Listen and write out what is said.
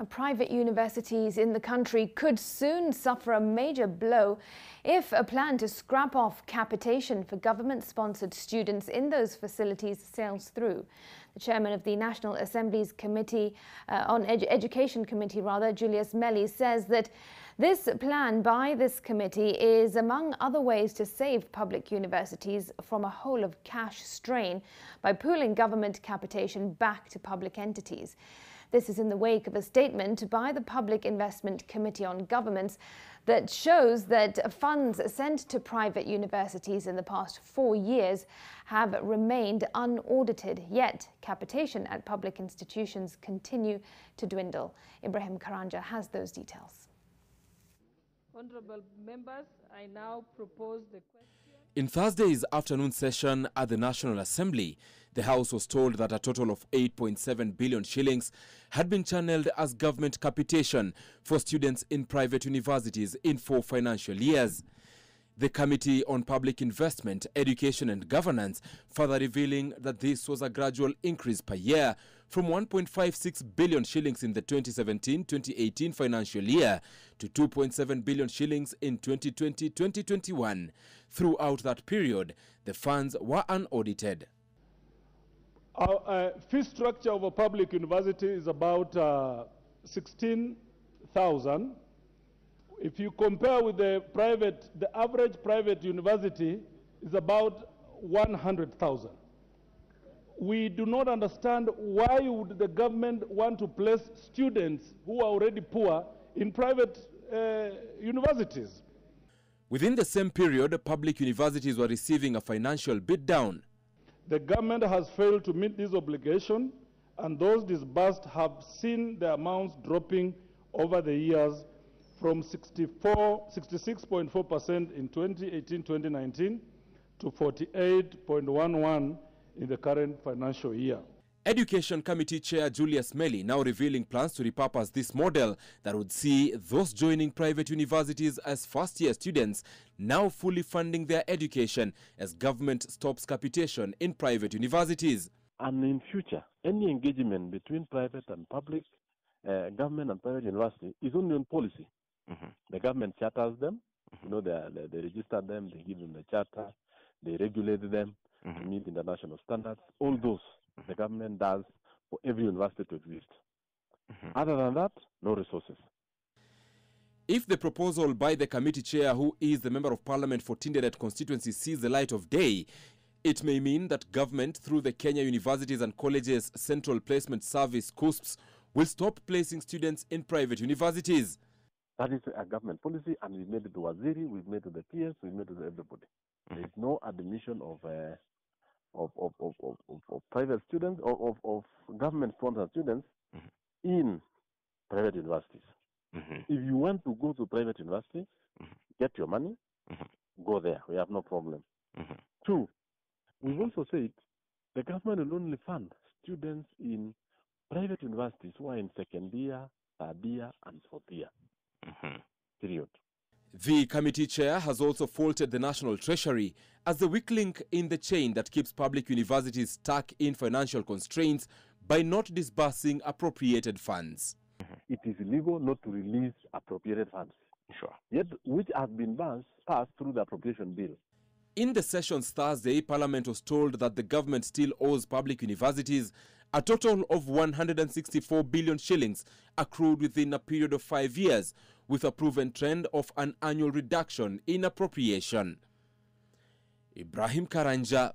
Private universities in the country could soon suffer a major blow if a plan to scrap off capitation for government-sponsored students in those facilities sails through. The chairman of the National Assembly's Committee on Education Committee, Julius Melly, says that this plan by this committee is, among other ways, to save public universities from a hole of cash strain by pooling government capitation back to public entities. This is in the wake of a statement by the Public Investment Committee on Governments that shows that funds sent to private universities in the past 4 years have remained unaudited, yet capitation at public institutions continue to dwindle. Ibrahim Karanja has those details. Honorable members, I now propose the question. In Thursday's afternoon session at the National Assembly, the House was told that a total of 8.7 billion shillings had been channeled as government capitation for students in private universities in 4 financial years. The Committee on Public Investment, Education and Governance further revealing that this was a gradual increase per year from 1.56 billion shillings in the 2017-2018 financial year to 2.7 billion shillings in 2020-2021. Throughout that period, the funds were unaudited. Our fee structure of a public university is about 16,000. If you compare with the average private university is about 100,000. We do not understand why would the government want to place students who are already poor in private universities. Within the same period, public universities were receiving a financial beatdown. The government has failed to meet this obligation, and those disbursed have seen the amounts dropping over the years from 66.4% in 2018-2019 to 48.11% in the current financial year. Education Committee Chair Julius Melly now revealing plans to repurpose this model that would see those joining private universities as first-year students now fully funding their education as government stops capitation in private universities. And in future, any engagement between private and public, government and private university is only on policy. The government charters them, they register them, they give them the charter, they regulate them to meet international standards. All those the government does for every university to exist. Other than that, no resources. If the proposal by the committee chair, who is the Member of Parliament for Tinderet constituency, sees the light of day, it may mean that government, through the Kenya Universities and Colleges Central Placement Service, KUSPS, will stop placing students in private universities. That is a government policy, and we've made it to Waziri, we've made it to the PS, we've made it to everybody. There is no admission of private students, of government-sponsored students in private universities. If you want to go to private university, get your money, go there. We have no problem. 2, we've also said the government will only fund students in private universities who are in second year, third year, and fourth year. Period. The committee chair has also faulted the National Treasury as the weak link in the chain that keeps public universities stuck in financial constraints by not disbursing appropriated funds. It is illegal not to release appropriated funds. Sure. Yet, which have been passed through the appropriation bill. In the sessions Thursday, Parliament was told that the government still owes public universities a total of 164 billion shillings accrued within a period of 5 years, with a proven trend of an annual reduction in appropriation. Ibrahim Karanja,